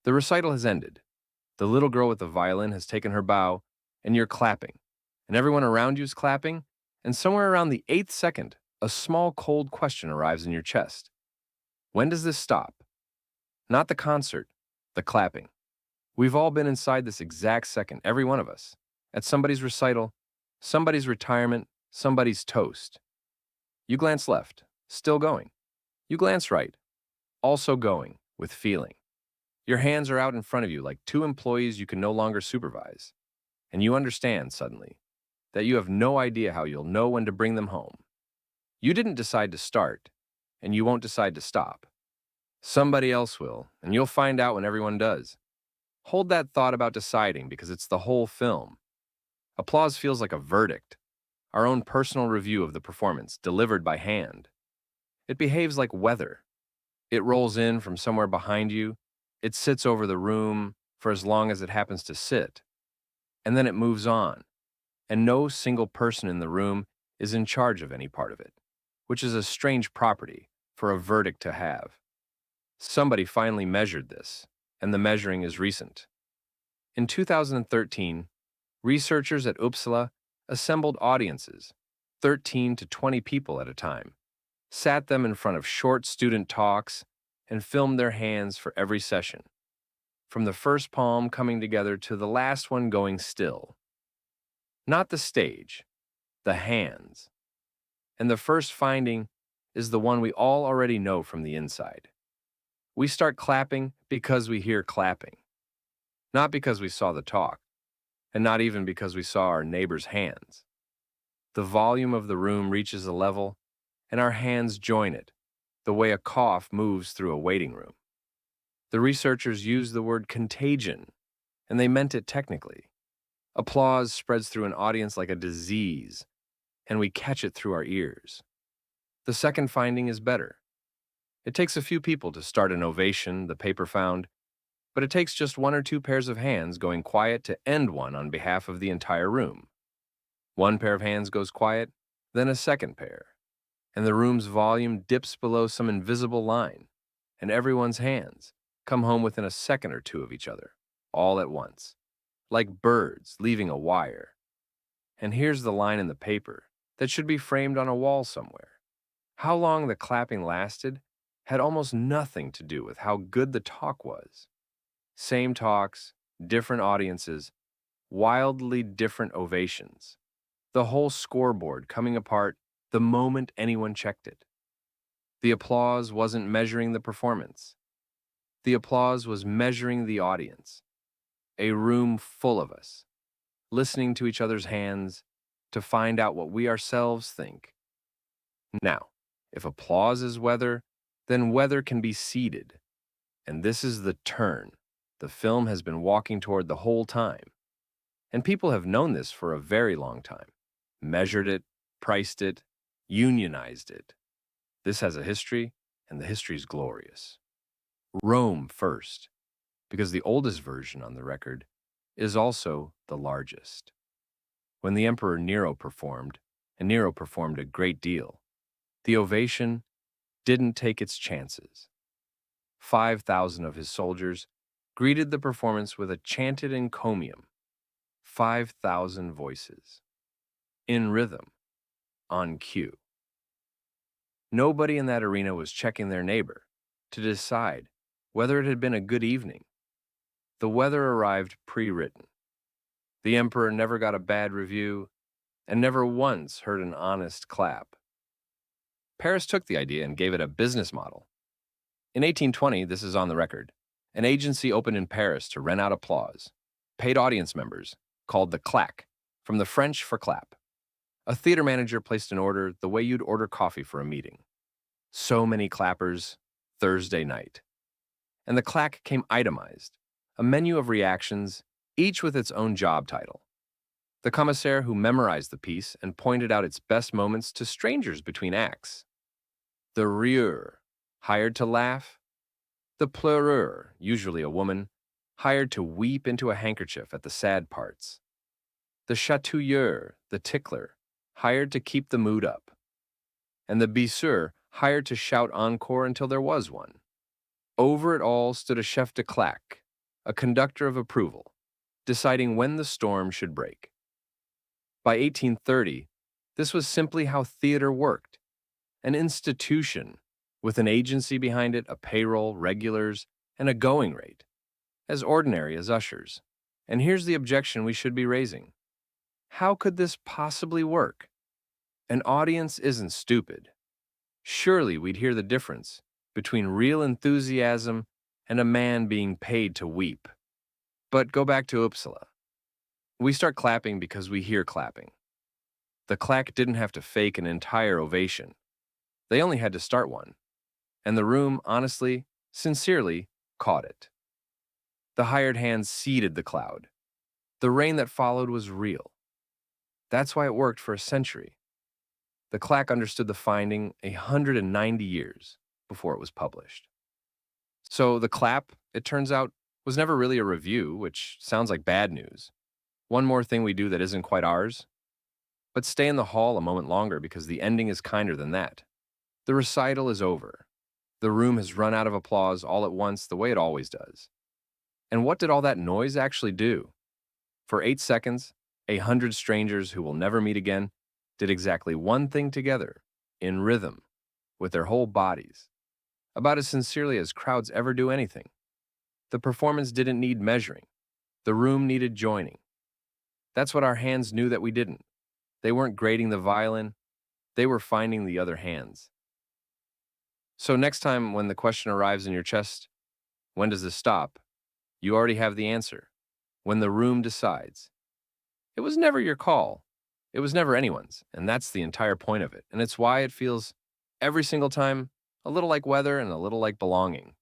The recital has ended. The little girl with the violin has taken her bow, and you're clapping. And everyone around you is clapping, and somewhere around the 8th second, a small cold question arrives in your chest. When does this stop? Not the concert, the clapping. We've all been inside this exact second, every one of us. At somebody's recital, somebody's retirement, somebody's toast. You glance left, still going. You glance right, also going, with feeling. Your hands are out in front of you like two employees you can no longer supervise. And you understand, suddenly, that you have no idea how you'll know when to bring them home. You didn't decide to start, and you won't decide to stop. Somebody else will, and you'll find out when everyone does. Hold that thought about deciding because it's the whole film. Applause feels like a verdict, our own personal review of the performance, delivered by hand. It behaves like weather. It rolls in from somewhere behind you, it sits over the room for as long as it happens to sit, and then it moves on, and no single person in the room is in charge of any part of it, which is a strange property for a verdict to have. Somebody finally measured this, and the measuring is recent. In 2013, researchers at Uppsala assembled audiences, 13 to 20 people at a time, sat them in front of short student talks, and filmed their hands for every session, from the first palm coming together to the last one going still. Not the stage, the hands. And the first finding is the one we all already know from the inside. We start clapping because we hear clapping, not because we saw the talk, and not even because we saw our neighbor's hands. The volume of the room reaches a level, and our hands join it, the way a cough moves through a waiting room. The researchers used the word contagion, and they meant it technically. Applause spreads through an audience like a disease, and we catch it through our ears. The second finding is better. It takes a few people to start an ovation, the paper found, but it takes just one or two pairs of hands going quiet to end one on behalf of the entire room. One pair of hands goes quiet, then a second pair, and the room's volume dips below some invisible line, and everyone's hands come home within a second or two of each other, all at once, like birds leaving a wire. And here's the line in the paper that should be framed on a wall somewhere. How long the clapping lasted had almost nothing to do with how good the talk was. Same talks, different audiences, wildly different ovations. The whole scoreboard coming apart the moment anyone checked it. The applause wasn't measuring the performance. The applause was measuring the audience. A room full of us, listening to each other's hands to find out what we ourselves think. Now, if applause is weather, then weather can be seeded. And this is the turn the film has been walking toward the whole time. And people have known this for a very long time, measured it, priced it, unionized it. This has a history, and the history is glorious. Rome first, because the oldest version on the record is also the largest. When the Emperor Nero performed, and Nero performed a great deal, the ovation didn't take its chances. 5,000 of his soldiers greeted the performance with a chanted encomium, 5,000 voices, in rhythm, on cue. Nobody in that arena was checking their neighbor to decide whether it had been a good evening. The weather arrived pre-written. The emperor never got a bad review and never once heard an honest clap. Paris took the idea and gave it a business model. In 1820, this is on the record, an agency opened in Paris to rent out applause, paid audience members, called the claque, from the French for clap. A theater manager placed an order the way you'd order coffee for a meeting. So many clappers, Thursday night. And the claque came itemized, a menu of reactions, each with its own job title. The commissaire who memorized the piece and pointed out its best moments to strangers between acts. The rieur, hired to laugh. The pleureur, usually a woman, hired to weep into a handkerchief at the sad parts. The chatouilleur, the tickler, hired to keep the mood up. And the bisseur, hired to shout encore until there was one. Over it all stood a chef de claque, a conductor of approval, deciding when the storm should break. By 1830, this was simply how theater worked, an institution with an agency behind it, a payroll, regulars, and a going rate, as ordinary as ushers. And here's the objection we should be raising. How could this possibly work? An audience isn't stupid. Surely we'd hear the difference between real enthusiasm and a man being paid to weep. But go back to Uppsala. We start clapping because we hear clapping. The claque didn't have to fake an entire ovation. They only had to start one. And the room, honestly, sincerely, caught it. The hired hands seeded the cloud. The rain that followed was real. That's why it worked for a century. The claque understood the finding 190 years before it was published. So the clap, it turns out, was never really a review, which sounds like bad news. One more thing we do that isn't quite ours. But stay in the hall a moment longer because the ending is kinder than that. The recital is over. The room has run out of applause all at once the way it always does. And what did all that noise actually do? For 8 seconds, 100 strangers who will never meet again did exactly one thing together, in rhythm, with their whole bodies, about as sincerely as crowds ever do anything. The performance didn't need measuring. The room needed joining. That's what our hands knew that we didn't. They weren't grading the violin. They were finding the other hands. So next time when the question arrives in your chest, when does this stop? You already have the answer. When the room decides. It was never your call. It was never anyone's, and that's the entire point of it. And it's why it feels every single time a little like weather and a little like belonging.